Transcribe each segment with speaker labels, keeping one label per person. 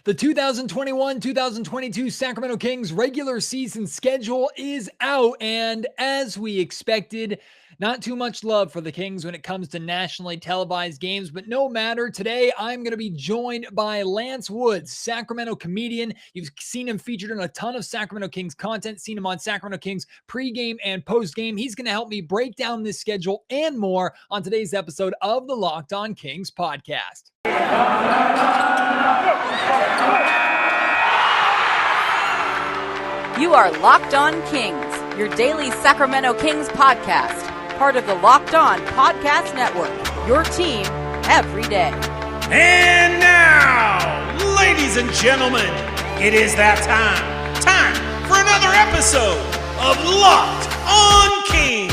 Speaker 1: The 2021-2022 Sacramento Kings regular season schedule is out, and as we expected, not too much love for the Kings when it comes to nationally televised games, but no matter. Today, I'm going to be joined by Lance Woods, Sacramento comedian. You've seen him featured in a ton of Sacramento Kings content, seen him on Sacramento Kings pregame and postgame. He's going to help me break down this schedule and more on today's episode of the Locked On Kings podcast.
Speaker 2: You are Locked On Kings, your daily Sacramento Kings podcast, part of the Locked On Podcast Network, your team every day.
Speaker 3: And now, ladies and gentlemen, it is that time for another episode of Locked On Kings.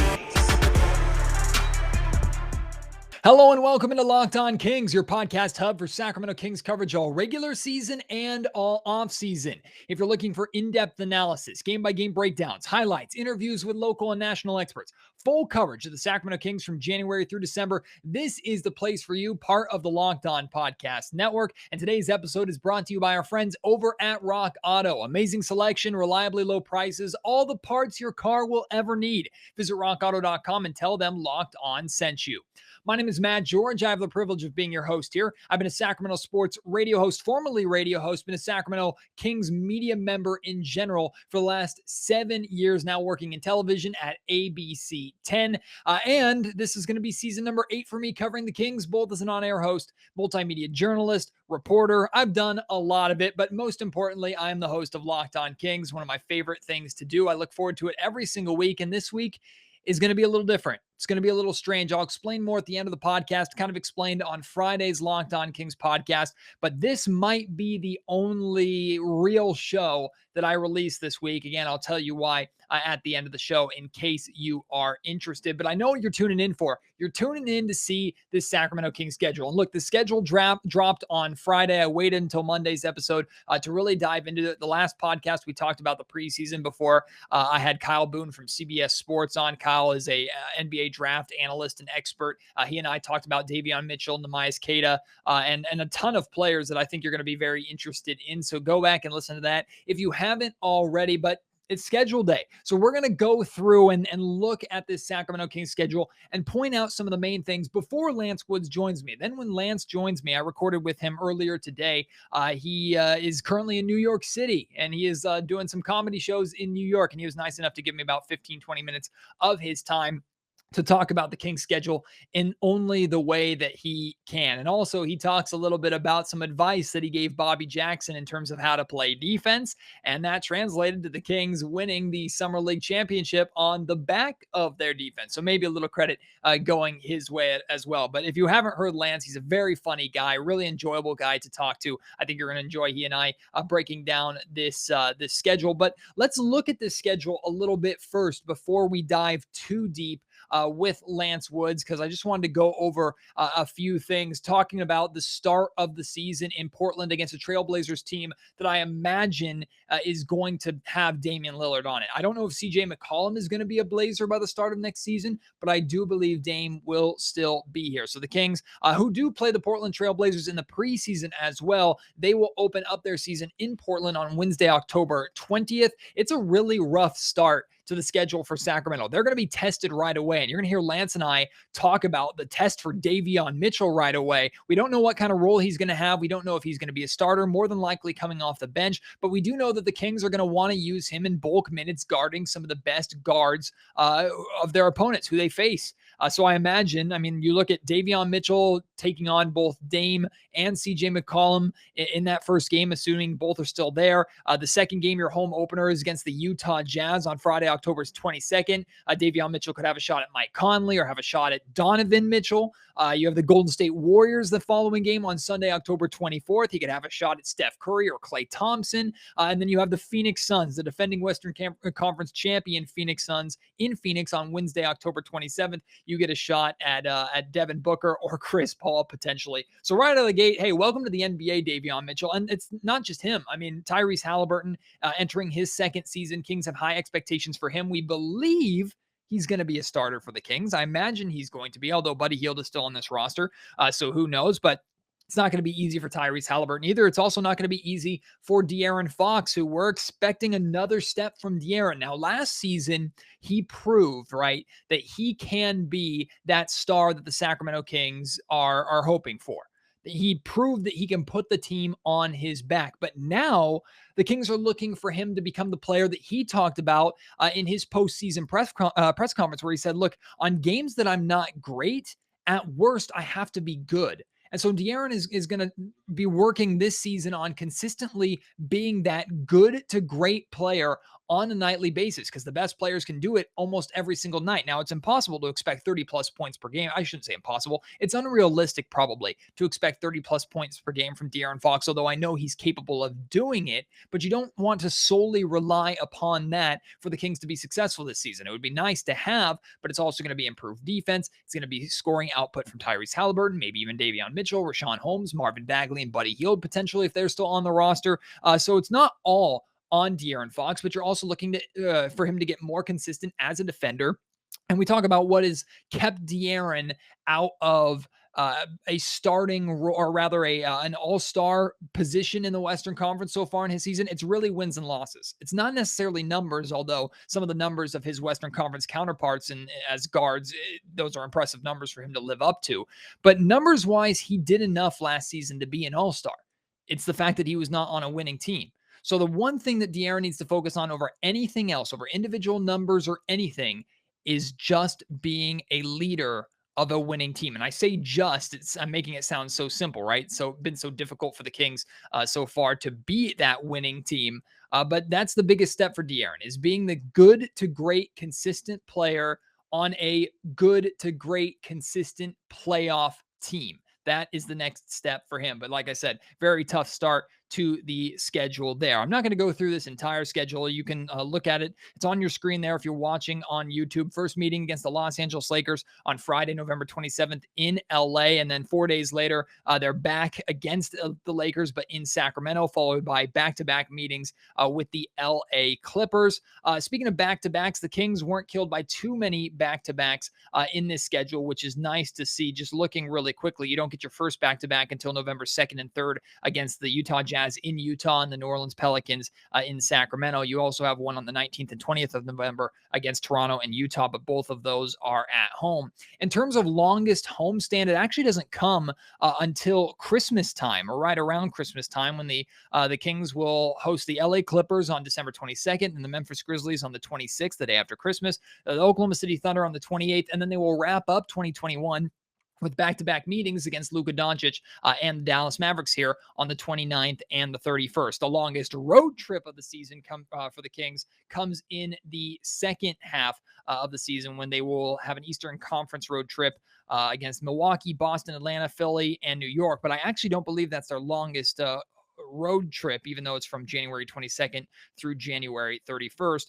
Speaker 1: Hello and welcome into Locked On Kings, your podcast hub for Sacramento Kings coverage all regular season and all off season. If you're looking for in-depth analysis, game-by-game breakdowns, highlights, interviews with local and national experts, full coverage of the Sacramento Kings from January through December, this is the place for you, part of the Locked On Podcast Network. And today's episode is brought to you by our friends over at Rock Auto. Amazing selection, reliably low prices, all the parts your car will ever need. Visit rockauto.com and tell them Locked On sent you. My name is Matt George. I have the privilege of being your host here. I've been a Sacramento sports radio host, formerly radio host, been a Sacramento Kings media member in general for the last 7 years now, working in television at ABC 10. And this is going to be season number 8 for me covering the Kings, both as an on-air host, multimedia journalist, reporter. I've done a lot of it, but most importantly, I am the host of Locked On Kings, one of my favorite things to do. I look forward to it every single week, and this week is going to be a little different. It's going to be a little strange. I'll explain more at the end of the podcast, kind of explained on Friday's Locked On Kings podcast, but this might be the only real show that I release this week. Again, I'll tell you why at the end of the show in case you are interested, but I know what you're tuning in for. You're tuning in to see this Sacramento Kings schedule. And look, the schedule dropped on Friday. I waited until Monday's episode to really dive into it. The last podcast, we talked about the preseason before. I had Kyle Boone from CBS Sports on. Kyle is a NBA draft analyst and expert. He and I talked about Davion Mitchell, Namias Queta, and a ton of players that I think you're going to be very interested in. So go back and listen to that if you haven't already, but it's schedule day. So we're going to go through and look at this Sacramento Kings schedule and point out some of the main things before Lance Woods joins me. Then when Lance joins me, I recorded with him earlier today. He is currently in New York City, and he is doing some comedy shows in New York. And he was nice enough to give me about 15, 20 minutes of his time to talk about the Kings schedule in only the way that he can. And also he talks a little bit about some advice that he gave Bobby Jackson in terms of how to play defense. And that translated to the Kings winning the Summer League championship on the back of their defense. So maybe a little credit going his way as well. But if you haven't heard Lance, he's a very funny guy, really enjoyable guy to talk to. I think you're going to enjoy he and I breaking down this schedule. But let's look at this schedule a little bit first before we dive too deep with Lance Woods, because I just wanted to go over a few things, talking about the start of the season in Portland against a Trailblazers team that I imagine is going to have Damian Lillard on it. I don't know if CJ McCollum is going to be a Blazer by the start of next season, but I do believe Dame will still be here. So the Kings, who do play the Portland Trailblazers in the preseason as well, they will open up their season in Portland on Wednesday, October 20th. It's a really rough start to the schedule for Sacramento. They're going to be tested right away. And you're going to hear Lance and I talk about the test for Davion Mitchell right away. We don't know what kind of role he's going to have. We don't know if he's going to be a starter, more than likely coming off the bench. But we do know that the Kings are going to want to use him in bulk minutes, guarding some of the best guards of their opponents who they face. So I imagine, you look at Davion Mitchell taking on both Dame and CJ McCollum in that first game, assuming both are still there. The second game, your home opener, is against the Utah Jazz on Friday, October 22nd. Davion Mitchell could have a shot at Mike Conley or have a shot at Donovan Mitchell. You have the Golden State Warriors the following game on Sunday, October 24th. He could have a shot at Steph Curry or Klay Thompson. And then you have the Phoenix Suns, the defending Western Conference champion Phoenix Suns in Phoenix on Wednesday, October 27th. You get a shot at Devin Booker or Chris Paul potentially. So right out of the gate, hey, welcome to the NBA, Davion Mitchell. And it's not just him. Tyrese Halliburton entering his second season. Kings have high expectations for him. We believe he's going to be a starter for the Kings. I imagine he's going to be, although Buddy Hield is still on this roster. So who knows? But It's not going to be easy for Tyrese Halliburton either. It's also not going to be easy for De'Aaron Fox, who we're expecting another step from De'Aaron. Now, last season, he proved, right, that he can be that star that the Sacramento Kings are hoping for. He proved that he can put the team on his back. But now the Kings are looking for him to become the player that he talked about in his postseason press conference, where he said, look, on games that I'm not great, at worst, I have to be good. And so De'Aaron is going to be working this season on consistently being that good to great player on a nightly basis, because the best players can do it almost every single night. Now, it's impossible to expect 30 plus points per game. I shouldn't say impossible. It's unrealistic probably to expect 30 plus points per game from De'Aaron Fox, although I know he's capable of doing it, but you don't want to solely rely upon that for the Kings to be successful this season. It would be nice to have, but it's also going to be improved defense. It's going to be scoring output from Tyrese Halliburton, maybe even Davion Mitchell, Rashawn Holmes, Marvin Bagley, and Buddy Hield potentially if they're still on the roster. So it's not all on De'Aaron Fox, but you're also looking to for him to get more consistent as a defender. And we talk about what has kept De'Aaron out of a starting or rather an all-star position in the Western Conference so far in his season. It's really wins and losses. It's not necessarily numbers, although some of the numbers of his Western Conference counterparts and as guards, those are impressive numbers for him to live up to. But numbers-wise, he did enough last season to be an all-star. It's the fact that he was not on a winning team. So the one thing that De'Aaron needs to focus on over anything else, over individual numbers or anything, is just being a leader of a winning team. And I say I'm making it sound so simple, right? So been so difficult for the Kings so far to be that winning team. But that's the biggest step for De'Aaron, is being the good to great, consistent player on a good to great, consistent playoff team. That is the next step for him. But like I said, very tough start to the schedule there. I'm not going to go through this entire schedule. You can look at it. It's on your screen there if you're watching on YouTube. First meeting against the Los Angeles Lakers on Friday, November 27th in LA. And then 4 days later, they're back against the Lakers, but in Sacramento, followed by back-to-back meetings with the LA Clippers. Speaking of back-to-backs, the Kings weren't killed by too many back-to-backs in this schedule, which is nice to see. Just looking really quickly, you don't get your first back-to-back until November 2nd and 3rd against the Utah Jazz in Utah and the New Orleans Pelicans in Sacramento. You also have one on the 19th and 20th of November against Toronto and Utah, but both of those are at home. In terms of longest homestand, it actually doesn't come until Christmas time, or right around Christmas time, when the Kings will host the LA Clippers on December 22nd and the Memphis Grizzlies on the 26th, the day after Christmas, the Oklahoma City Thunder on the 28th, and then they will wrap up 2021 with back-to-back meetings against Luka Doncic and the Dallas Mavericks here on the 29th and the 31st. The longest road trip of the season for the Kings comes in the second half of the season, when they will have an Eastern Conference road trip against Milwaukee, Boston, Atlanta, Philly, and New York. But I actually don't believe that's their longest road trip, even though it's from January 22nd through January 31st.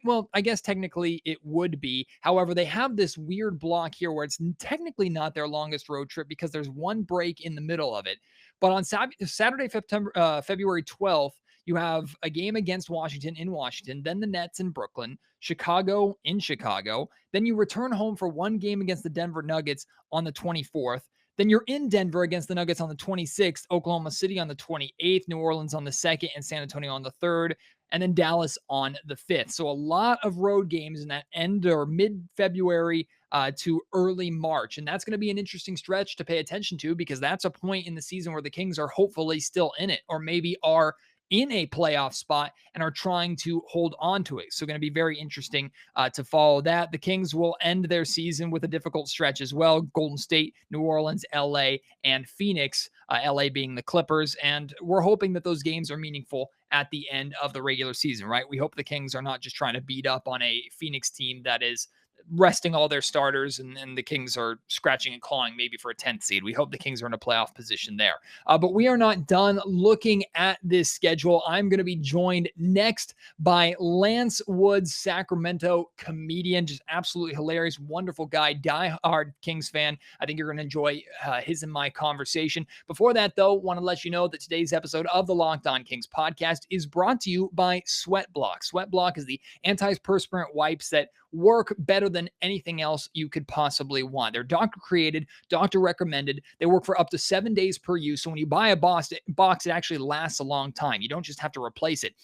Speaker 1: Well, I guess technically it would be. However, they have this weird block here where it's technically not their longest road trip because there's one break in the middle of it. But on Saturday, February 12th, you have a game against Washington in Washington, then the Nets in Brooklyn, Chicago in Chicago. Then you return home for one game against the Denver Nuggets on the 24th. Then you're in Denver against the Nuggets on the 26th, Oklahoma City on the 28th, New Orleans on the 2nd, and San Antonio on the 3rd, and then Dallas on the 5th. So a lot of road games in that end or mid-February to early March. And that's going to be an interesting stretch to pay attention to, because that's a point in the season where the Kings are hopefully still in it, or maybe are in a playoff spot and are trying to hold on to it. So going to be very interesting to follow that. The Kings will end their season with a difficult stretch as well. Golden State, New Orleans, LA, and Phoenix, LA being the Clippers. And we're hoping that those games are meaningful at the end of the regular season, right? We hope the Kings are not just trying to beat up on a Phoenix team that is resting all their starters, and the Kings are scratching and clawing maybe for a 10th seed. We hope the Kings are in a playoff position there. But we are not done looking at this schedule. I'm going to be joined next by Lance Woods, Sacramento comedian, just absolutely hilarious, wonderful guy, diehard Kings fan. I think you're going to enjoy his and my conversation. Before that, though, want to let you know that today's episode of the Locked On Kings podcast is brought to you by Sweat Block. Sweat Block is the antiperspirant wipes that work better than anything else you could possibly want. They're doctor created, doctor recommended. They work for up to 7 days per use. So when you buy a box, it actually lasts a long time. You don't just have to replace it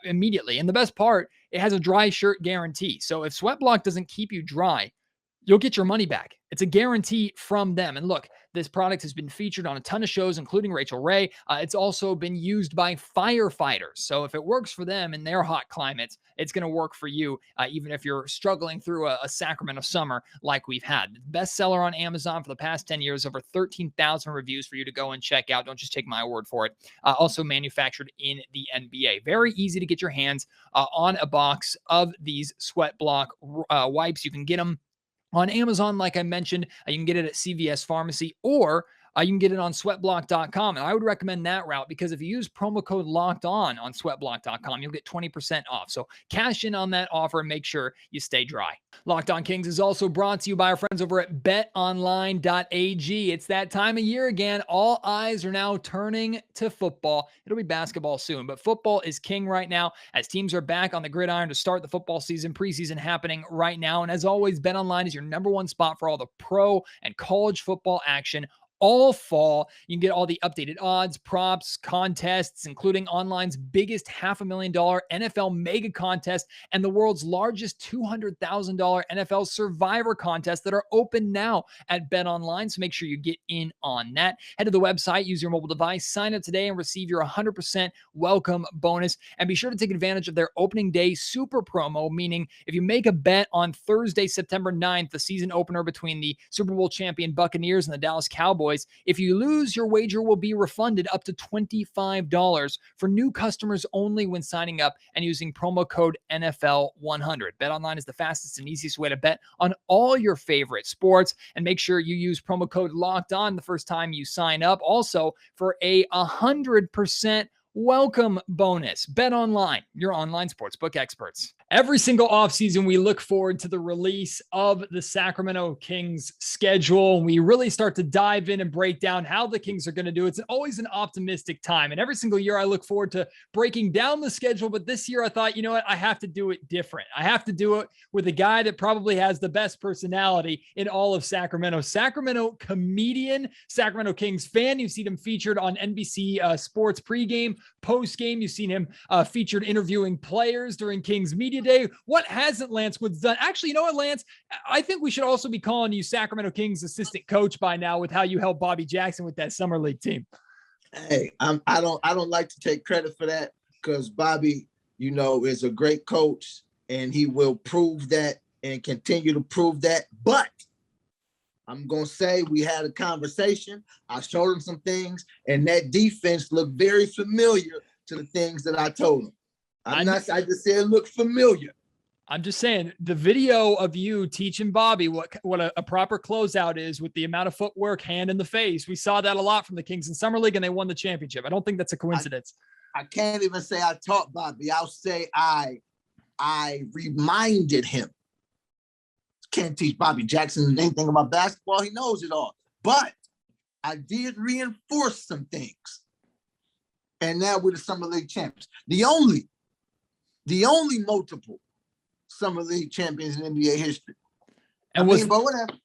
Speaker 1: immediately. And the best part, it has a dry shirt guarantee. So if Sweat Block doesn't keep you dry, you'll get your money back. It's a guarantee from them. And look, this product has been featured on a ton of shows, including Rachel Ray. It's also been used by firefighters. So if it works for them in their hot climates, it's going to work for you, even if you're struggling through a Sacramento summer like we've had. Bestseller on Amazon for the past 10 years, over 13,000 reviews for you to go and check out. Don't just take my word for it. Also manufactured in the NBA. Very easy to get your hands on a box of these Sweat Block wipes. You can get them on Amazon, like I mentioned. You can get it at CVS Pharmacy, or you can get it on sweatblock.com. And I would recommend that route because if you use promo code locked on sweatblock.com, you'll get 20% off. So cash in on that offer and make sure you stay dry. Locked On Kings is also brought to you by our friends over at betonline.ag. It's that time of year again. All eyes are now turning to football. It'll be basketball soon, but football is king right now as teams are back on the gridiron to start the football season. Preseason happening right now. And as always, BetOnline is your number one spot for all the pro and college football action all fall. You can get all the updated odds, props, contests, including online's biggest $500,000 NFL mega contest and the world's largest $200,000 NFL survivor contest that are open now at BetOnline. So make sure you get in on that. Head to the website, use your mobile device, sign up today and receive your 100% welcome bonus. And be sure to take advantage of their opening day super promo, meaning if you make a bet on Thursday, September 9th, the season opener between the Super Bowl champion Buccaneers and the Dallas Cowboys, if you lose, your wager will be refunded up to $25 for new customers only when signing up and using promo code NFL100. BetOnline is the fastest and easiest way to bet on all your favorite sports. And make sure you use promo code Locked On the first time you sign up. Also, for a 100% welcome bonus. BetOnline, your online sportsbook experts. Every single offseason, we look forward to the release of the Sacramento Kings schedule. We really start to dive in and break down how the Kings are going to do. It's always an optimistic time. And every single year, I look forward to breaking down the schedule. But this year, I thought, you know what? I have to do it different. I have to do it with a guy that probably has the best personality in all of Sacramento. Sacramento comedian, Sacramento Kings fan. You've seen him featured on NBC Sports pregame, postgame. You've seen him featured interviewing players during Kings Media Day. What hasn't Lance Woods done? Actually, you know what, Lance? I think we should also be calling you Sacramento Kings assistant coach by now with how you helped Bobby Jackson with that summer league team.
Speaker 4: Hey, I don't like to take credit for that because Bobby, you know, is a great coach and he will prove that and continue to prove that. But I'm going to say we had a conversation. I showed him some things and that defense looked very familiar to the things that I told him. I just said it looked familiar.
Speaker 1: I'm just saying the video of you teaching Bobby what a proper closeout is with the amount of footwork, hand in the face. We saw that a lot from the Kings in Summer League and they won the championship. I don't think that's a coincidence.
Speaker 4: I can't even say I taught Bobby. I'll say I reminded him. Can't teach Bobby Jackson anything about basketball. He knows it all. But I did reinforce some things. And now we're the Summer League champions. The only multiple Summer League champions in NBA history. But whatever.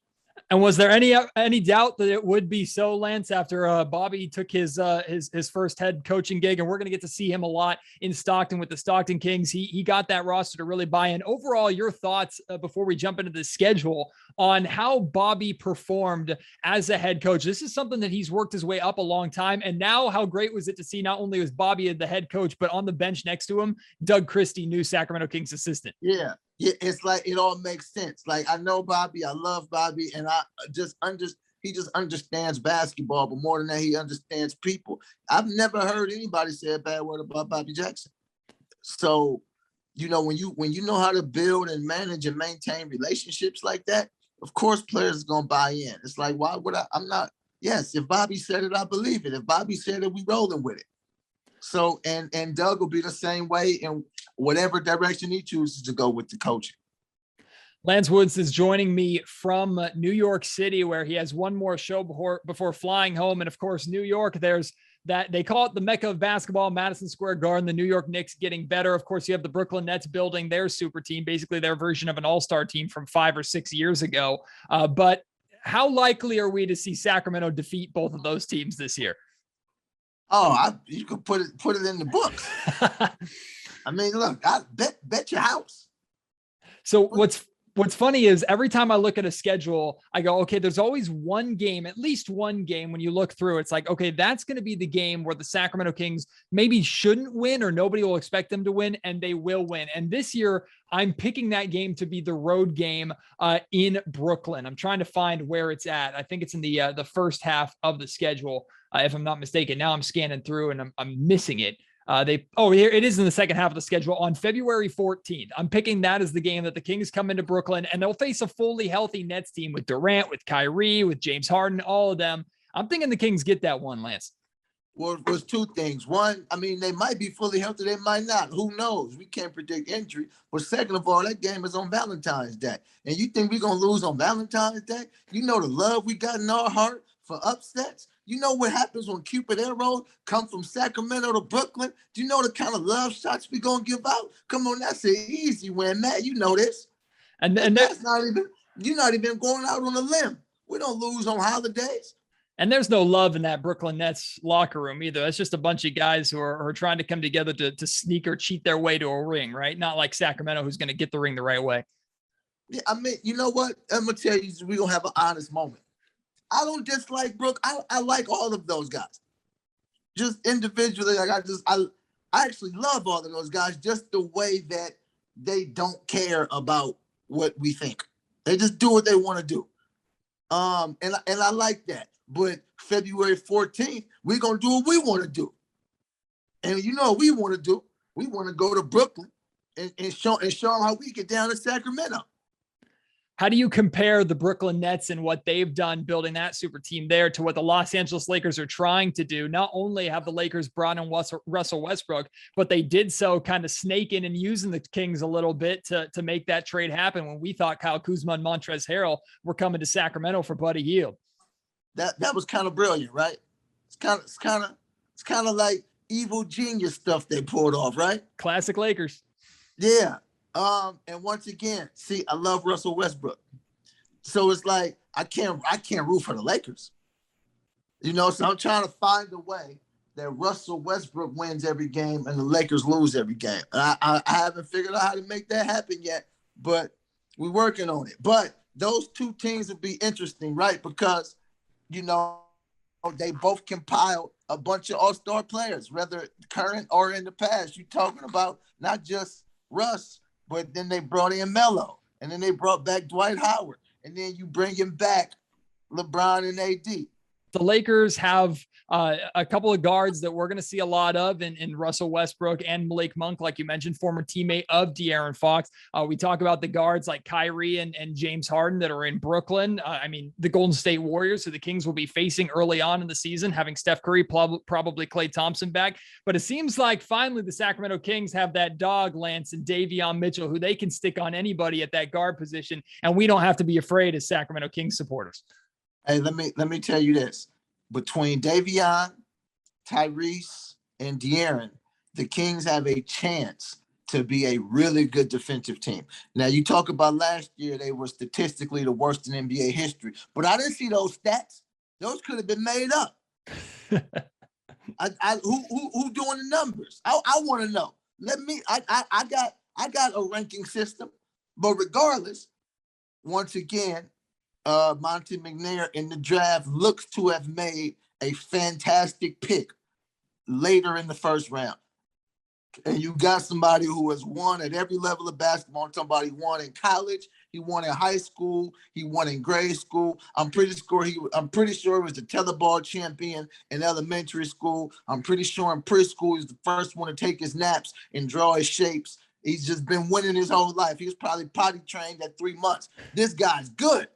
Speaker 1: And was there any doubt that it would be so, Lance, after Bobby took his first head coaching gig, and we're going to get to see him a lot in Stockton with the Stockton Kings. He got that roster to really buy in. Overall, your thoughts before we jump into the schedule on how Bobby performed as a head coach. This is something that he's worked his way up a long time. And now how great was it to see not only was Bobby the head coach, but on the bench next to him, Doug Christie, new Sacramento Kings assistant.
Speaker 4: Yeah. It's like it all makes sense. Like I know Bobby, I love Bobby, and he just understands basketball, but more than that, he understands people. I've never heard anybody say a bad word about Bobby Jackson. So, you know, when you know how to build and manage and maintain relationships like that, of course players are gonna buy in. It's like, why would I? Yes, if Bobby said it, I believe it. If Bobby said it, we rolling with it. So, and Doug will be the same way in whatever direction he chooses to go with the coaching.
Speaker 1: Lance Woods is joining me from New York City, where he has one more show before flying home. And of course, New York, there's that they call it the Mecca of basketball, Madison Square Garden, the New York Knicks getting better. Of course, you have the Brooklyn Nets building their super team, basically their version of an all-star team from 5 or 6 years ago. But how likely are we to see Sacramento defeat both of those teams this year?
Speaker 4: Oh, you could put it in the books. I mean, look, I bet your house.
Speaker 1: So what's funny is every time I look at a schedule, I go, okay, there's always one game, at least one game when you look through, it's like, okay, that's going to be the game where the Sacramento Kings maybe shouldn't win or nobody will expect them to win, and they will win. And this year, I'm picking that game to be the road game in Brooklyn. I'm trying to find where it's at. I think it's in the first half of the schedule, if I'm not mistaken. Now I'm scanning through and I'm missing it. Here it is in the second half of the schedule on February 14th. I'm picking that as the game that the Kings come into Brooklyn, and they'll face a fully healthy Nets team with Durant, with Kyrie, with James Harden, all of them. I'm thinking the Kings get that one, Lance.
Speaker 4: Well, it was two things. One, I mean, they might be fully healthy, they might not. Who knows? We can't predict injury. But second of all, that game is on Valentine's Day. And you think we're going to lose on Valentine's Day? You know the love we got in our heart for upsets? You know what happens when Cupid arrows come from Sacramento to Brooklyn? Do you know the kind of love shots we going to give out? Come on, that's an easy win, Matt. You know this. And that's you're not even going out on a limb. We don't lose on holidays.
Speaker 1: And there's no love in that Brooklyn Nets locker room either. That's just a bunch of guys who are trying to come together to sneak or cheat their way to a ring, right? Not like Sacramento, who's going to get the ring the right way.
Speaker 4: Yeah, I mean, you know what? I'm going to tell you, we're going to have an honest moment. I don't dislike Brooke. I like all of those guys. Just individually, like I actually love all of those guys, just the way that they don't care about what we think. They just do what they want to do. And I like that. But February 14th, we're gonna do what we want to do. And you know what we want to do? We want to go to Brooklyn and show them how we get down to Sacramento.
Speaker 1: How do you compare the Brooklyn Nets and what they've done building that super team there to what the Los Angeles Lakers are trying to do? Not only have the Lakers brought in Russell Westbrook, but they did so kind of snaking and using the Kings a little bit to make that trade happen when we thought Kyle Kuzma and Montrezl Harrell were coming to Sacramento for Buddy Hield.
Speaker 4: That was kind of brilliant, right? It's kind of like evil genius stuff they pulled off, right?
Speaker 1: Classic Lakers.
Speaker 4: Yeah. And once again, see, I love Russell Westbrook. So it's like I can't root for the Lakers. You know, so I'm trying to find a way that Russell Westbrook wins every game and the Lakers lose every game. And I haven't figured out how to make that happen yet, but we're working on it. But those two teams would be interesting, right? Because, you know, they both compile a bunch of all-star players, whether current or in the past. You're talking about not just Russ, but then they brought in Melo, and then they brought back Dwight Howard, and then you bring him back LeBron and AD.
Speaker 1: The Lakers have a couple of guards that we're going to see a lot of in Russell Westbrook and Malik Monk, like you mentioned, former teammate of De'Aaron Fox. We talk about the guards like Kyrie and James Harden that are in Brooklyn. I mean, the Golden State Warriors, who the Kings will be facing early on in the season, having Steph Curry, probably Klay Thompson back. But it seems like finally the Sacramento Kings have that dog, Lance, and Davion Mitchell, who they can stick on anybody at that guard position, and we don't have to be afraid as Sacramento Kings supporters.
Speaker 4: Hey, let me tell you this. Between Davion, Tyrese, and De'Aaron, the Kings have a chance to be a really good defensive team. Now, you talk about last year, they were statistically the worst in NBA history, but I didn't see those stats. Those could have been made up. Who doing the numbers? I want to know. I got a ranking system, but regardless, once again, Monty McNair in the draft looks to have made a fantastic pick later in the first round. And you got somebody who has won at every level of basketball. Somebody won in college, he won in high school, he won in grade school. I'm pretty sure he was the tetherball champion in elementary school. I'm pretty sure in preschool he's the first one to take his naps and draw his shapes. He's just been winning his whole life. He was probably potty trained at 3 months. This guy's good.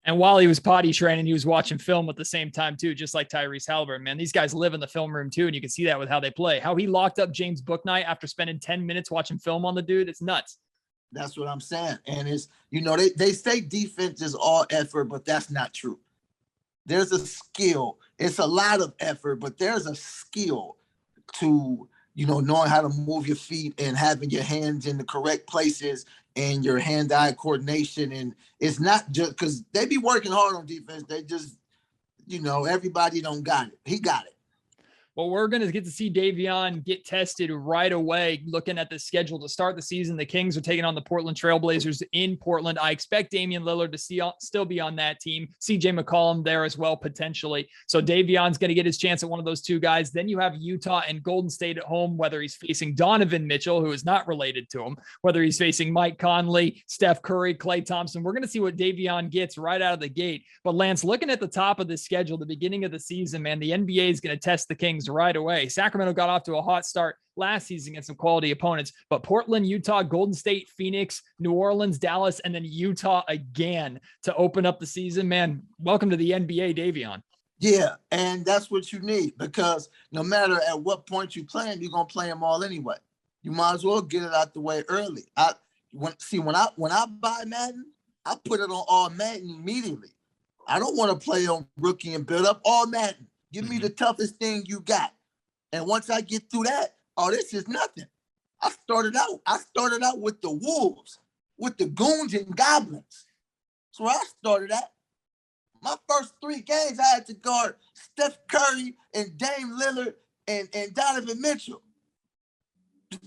Speaker 1: And while he was potty training, he was watching film at the same time too, just like Tyrese Halliburton. Man, these guys live in the film room too, and you can see that with how they play. How he locked up James Bouknight after spending 10 minutes watching film on the dude, it's nuts.
Speaker 4: That's what I'm saying. And it's, you know, they say defense is all effort, but that's not true. There's a skill. It's a lot of effort, but there's a skill to, knowing how to move your feet and having your hands in the correct places and your hand-eye coordination. And it's not just because they be working hard on defense. They just, everybody don't got it. He got it.
Speaker 1: Well, we're going to get to see Davion get tested right away. Looking at the schedule to start the season, the Kings are taking on the Portland Trailblazers in Portland. I expect Damian Lillard to still be on that team. CJ McCollum there as well, potentially. So Davion's going to get his chance at one of those two guys. Then you have Utah and Golden State at home, whether he's facing Donovan Mitchell, who is not related to him, whether he's facing Mike Conley, Steph Curry, Klay Thompson. We're going to see what Davion gets right out of the gate. But Lance, looking at the top of the schedule, the beginning of the season, man, the NBA is going to test the Kings right away. Sacramento got off to a hot start last season against some quality opponents, but Portland, Utah, Golden State, Phoenix, New Orleans, Dallas, and then Utah again to open up the season. Man, welcome to the NBA, Davion.
Speaker 4: Yeah, and that's what you need, because no matter at what point you play them, you're gonna play them all anyway. You might as well get it out the way early. When I buy Madden, I put it on all Madden immediately. I don't want to play on rookie and build up. All Madden. Give me the toughest thing you got. And once I get through that, this is nothing. I started out with the Wolves, with the Goons and Goblins. That's where I started at. My first 3 games, I had to guard Steph Curry and Dame Lillard and Donovan Mitchell.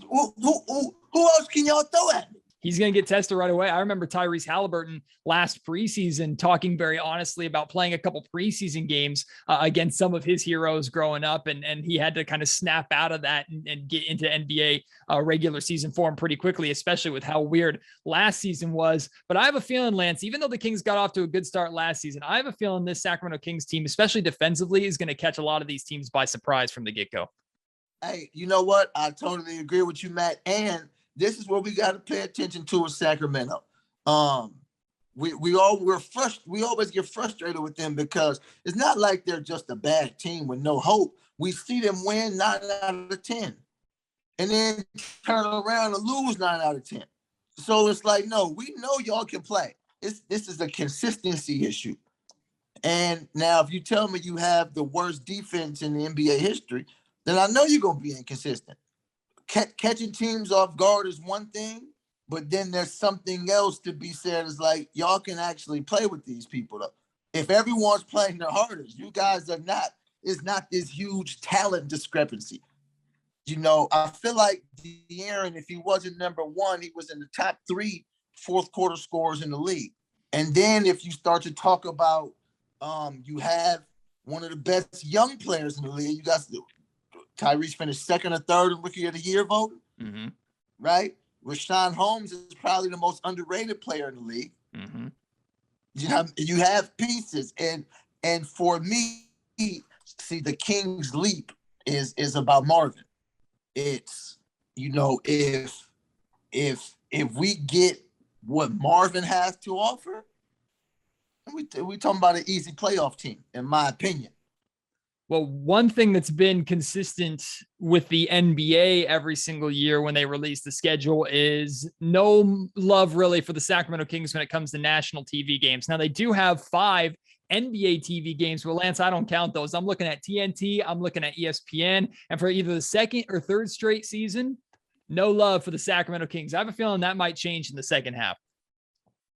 Speaker 4: Who else can y'all throw at me?
Speaker 1: He's going to get tested right away. I remember Tyrese Halliburton last preseason talking very honestly about playing a couple preseason games against some of his heroes growing up. And he had to kind of snap out of that and get into NBA regular season form pretty quickly, especially with how weird last season was. But I have a feeling, Lance, even though the Kings got off to a good start last season, I have a feeling this Sacramento Kings team, especially defensively, is going to catch a lot of these teams by surprise from the get-go.
Speaker 4: Hey, you know what? I totally agree with you, Matt. And this is what we got to pay attention to in Sacramento. We always get frustrated with them because it's not like they're just a bad team with no hope. We see them win 9 out of 10 and then turn around and lose 9 out of 10. So it's like, no, we know y'all can play. This is a consistency issue. And now if you tell me you have the worst defense in the NBA history, then I know you're going to be inconsistent. Catching teams off guard is one thing, but then there's something else to be said. Is like, y'all can actually play with these people though. If everyone's playing their hardest, you guys are not, it's not this huge talent discrepancy. I feel like De'Aaron, if he wasn't number 1, he was in the top 3 fourth quarter scorers in the league. And then if you start to talk about, you have one of the best young players in the league. You got Tyrese finished 2nd or 3rd in Rookie of the Year voting, right? Rashawn Holmes is probably the most underrated player in the league. You have pieces, and for me, see, the Kings leap is about Marvin. It's if we get what Marvin has to offer, we talking about an easy playoff team, in my opinion.
Speaker 1: Well, one thing that's been consistent with the NBA every single year when they release the schedule is no love really for the Sacramento Kings when it comes to national TV games. Now, they do have 5 NBA TV games, but Lance, I don't count those. I'm looking at TNT, I'm looking at ESPN, and for either the 2nd or 3rd straight season, no love for the Sacramento Kings. I have a feeling that might change in the second half.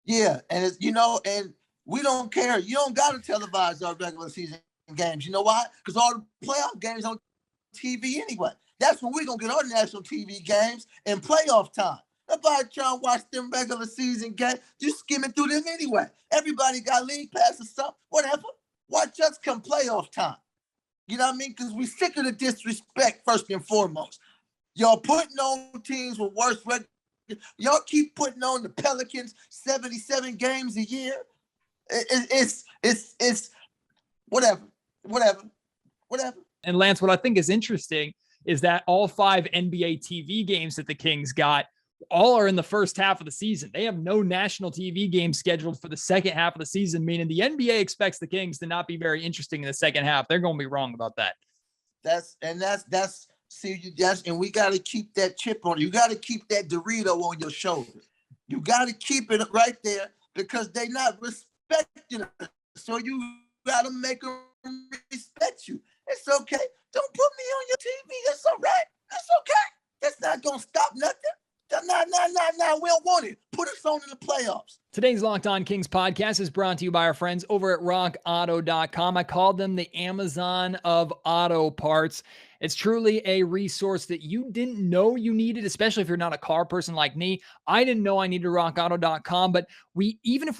Speaker 4: Yeah, and and we don't care. You don't got to televise our regular season games. You know why? Because all the playoff games on TV anyway. That's when we're going to get our national TV games in playoff time. Nobody trying to watch them regular season games. Just skimming through them anyway. Everybody got league passes, something, whatever. Watch us come playoff time. You know what I mean? Because we sick of the disrespect first and foremost. Y'all putting on teams with worse records. Y'all keep putting on the Pelicans 77 games a year. It's whatever.
Speaker 1: And Lance, what I think is interesting is that all 5 NBA TV games that the Kings got all are in the first half of the season. They have no national TV games scheduled for the second half of the season, meaning the NBA expects the Kings to not be very interesting in the second half. They're going to be wrong about that. And we got to keep that chip on. You got to keep that Dorito on your shoulder. You got to keep it right there because they're not respecting us. So you
Speaker 4: gotta make them respect you. It's okay. Don't put me on your TV. That's all right. That's okay. That's not gonna stop nothing. Nah. We don't want it. Put us on in the playoffs.
Speaker 1: Today's Locked On Kings podcast is brought to you by our friends over at rockauto.com. I called them the Amazon of auto parts. It's truly a resource that you didn't know you needed, especially if you're not a car person like me. I didn't know I needed rockauto.com, but even if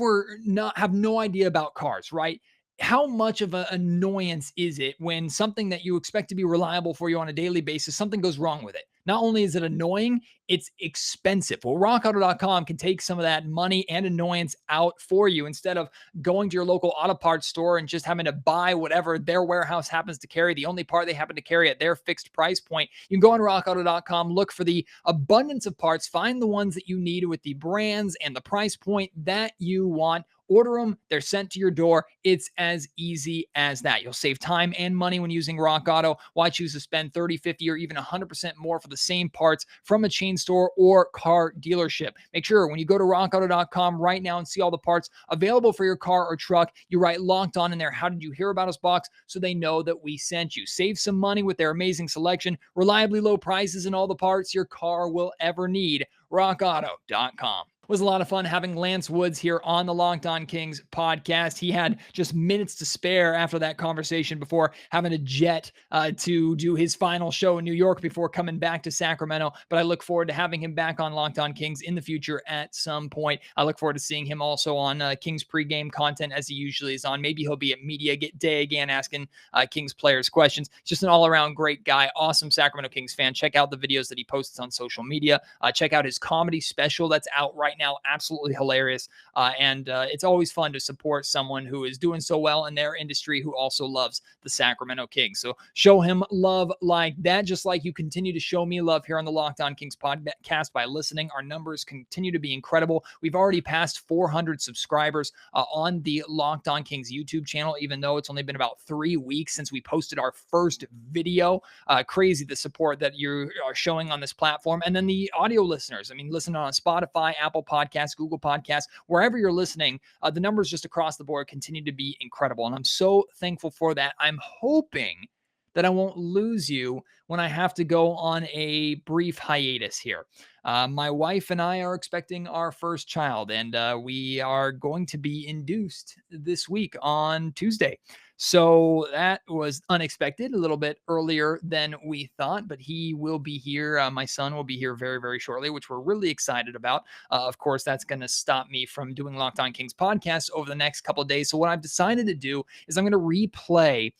Speaker 1: have no idea about cars, right? How much of an annoyance is it when something that you expect to be reliable for you on a daily basis, something goes wrong with it? Not only is it annoying, it's expensive. Well, rockauto.com can take some of that money and annoyance out for you. Instead of going to your local auto parts store and just having to buy whatever their warehouse happens to carry, the only part they happen to carry at their fixed price point, you can go on rockauto.com, look for the abundance of parts, find the ones that you need with the brands and the price point that you want. Order them, they're sent to your door. It's as easy as that. You'll save time and money when using Rock Auto. Why choose to spend 30, 50, or even 100% more for the same parts from a chain store or car dealership? Make sure when you go to rockauto.com right now and see all the parts available for your car or truck, you write Locked On in there. How did you hear about us box? So they know that we sent you. Save some money with their amazing selection, reliably low prices, and all the parts your car will ever need. rockauto.com. It was a lot of fun having Lance Woods here on the Locked On Kings podcast. He had just minutes to spare after that conversation before having to jet to do his final show in New York before coming back to Sacramento. But I look forward to having him back on Locked On Kings in the future at some point. I look forward to seeing him also on Kings pregame content as he usually is on. Maybe he'll be at Media Day again asking Kings players questions. Just an all-around great guy, awesome Sacramento Kings fan. Check out the videos that he posts on social media. Check out his comedy special that's out right now. Absolutely hilarious. And it's always fun to support someone who is doing so well in their industry who also loves the Sacramento Kings. So show him love like that, just like you continue to show me love here on the Locked On Kings podcast by listening. Our numbers continue to be incredible. We've already passed 400 subscribers on the Locked On Kings YouTube channel, even though it's only been about 3 weeks since we posted our first video. Crazy the support that you are showing on this platform. And then the audio listeners, listening on Spotify, Apple Podcasts, Google Podcasts, wherever you're listening, the numbers just across the board continue to be incredible. And I'm so thankful for that. I'm hoping that I won't lose you when I have to go on a brief hiatus here. My wife and I are expecting our first child, and we are going to be induced this week on Tuesday. So that was unexpected, a little bit earlier than we thought, but he will be here. My son will be here very, very shortly, which we're really excited about. Of course, that's going to stop me from doing Locked On Kings podcast over the next couple of days. So what I've decided to do is I'm going to replay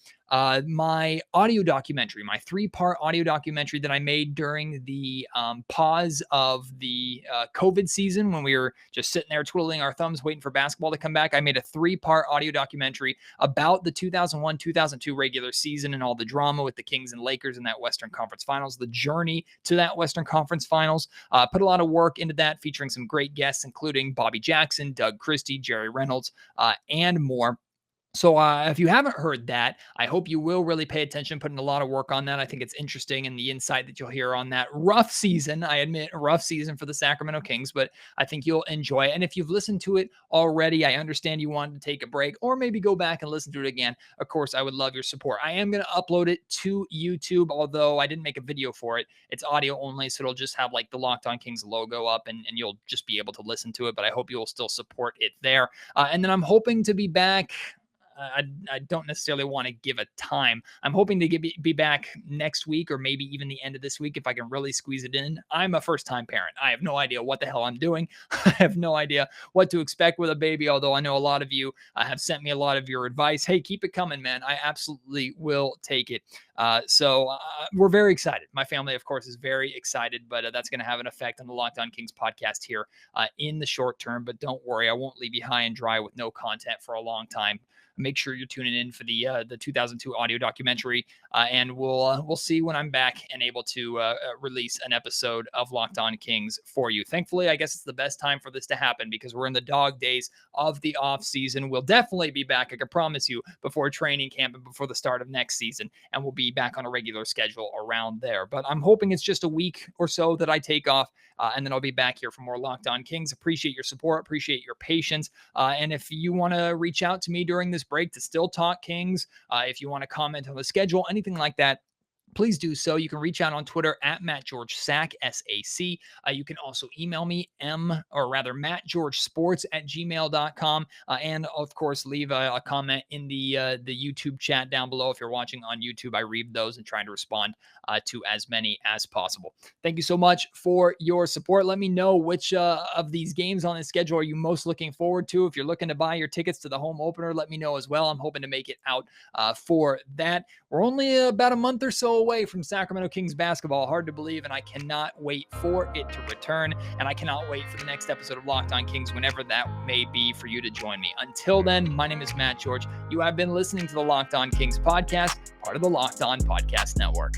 Speaker 1: my audio documentary, my 3-part audio documentary that I made during the pause of the COVID season when we were just sitting there twiddling our thumbs waiting for basketball to come back. I made a 3-part audio documentary about the 2001-2002 regular season and all the drama with the Kings and Lakers in that Western Conference Finals, the journey to that Western Conference Finals. Put a lot of work into that, featuring some great guests, including Bobby Jackson, Doug Christie, Jerry Reynolds, and more. So if you haven't heard that, I hope you will really pay attention, putting a lot of work on that. I think it's interesting, and the insight that you'll hear on that rough season, I admit, a rough season for the Sacramento Kings, but I think you'll enjoy it. And if you've listened to it already, I understand you wanted to take a break or maybe go back and listen to it again. Of course, I would love your support. I am going to upload it to YouTube, although I didn't make a video for it. It's audio only, so it'll just have like the Locked On Kings logo up, and you'll just be able to listen to it, but I hope you'll still support it there. And then I'm hoping to be back. I don't necessarily want to give a time. I'm hoping to be back next week or maybe even the end of this week if I can really squeeze it in. I'm a first-time parent. I have no idea what the hell I'm doing. I have no idea what to expect with a baby, although I know a lot of you have sent me a lot of your advice. Hey, keep it coming, man. I absolutely will take it. So we're very excited. My family, of course, is very excited, but that's going to have an effect on the Locked On Kings podcast here in the short term. But don't worry, I won't leave you high and dry with no content for a long time. Make sure you're tuning in for the 2002 audio documentary, and we'll see when I'm back and able to release an episode of Locked On Kings for you. Thankfully, I guess it's the best time for this to happen because we're in the dog days of the off season. We'll definitely be back, I can promise you, before training camp and before the start of next season, and we'll be be back on a regular schedule around there. But I'm hoping it's just a week or so that I take off, and then I'll be back here for more Locked On Kings. Appreciate your support, appreciate your patience. And if you want to reach out to me during this break to still talk Kings, if you want to comment on the schedule, anything like that, please do so. You can reach out on Twitter at MattGeorgeSac, S-A-C. You can also email me, MattGeorgeSports@gmail.com. And of course, leave a comment in the YouTube chat down below. If you're watching on YouTube, I read those and try to respond to as many as possible. Thank you so much for your support. Let me know which of these games on the schedule are you most looking forward to. If you're looking to buy your tickets to the home opener, let me know as well. I'm hoping to make it out for that. We're only about a month or so away from Sacramento Kings basketball. Hard to believe, and I cannot wait for it to return, and I cannot wait for the next episode of Locked On Kings, whenever that may be, for you to join me. Until then, my name is Matt George. You have been listening to the Locked On Kings podcast, part of the Locked On Podcast Network.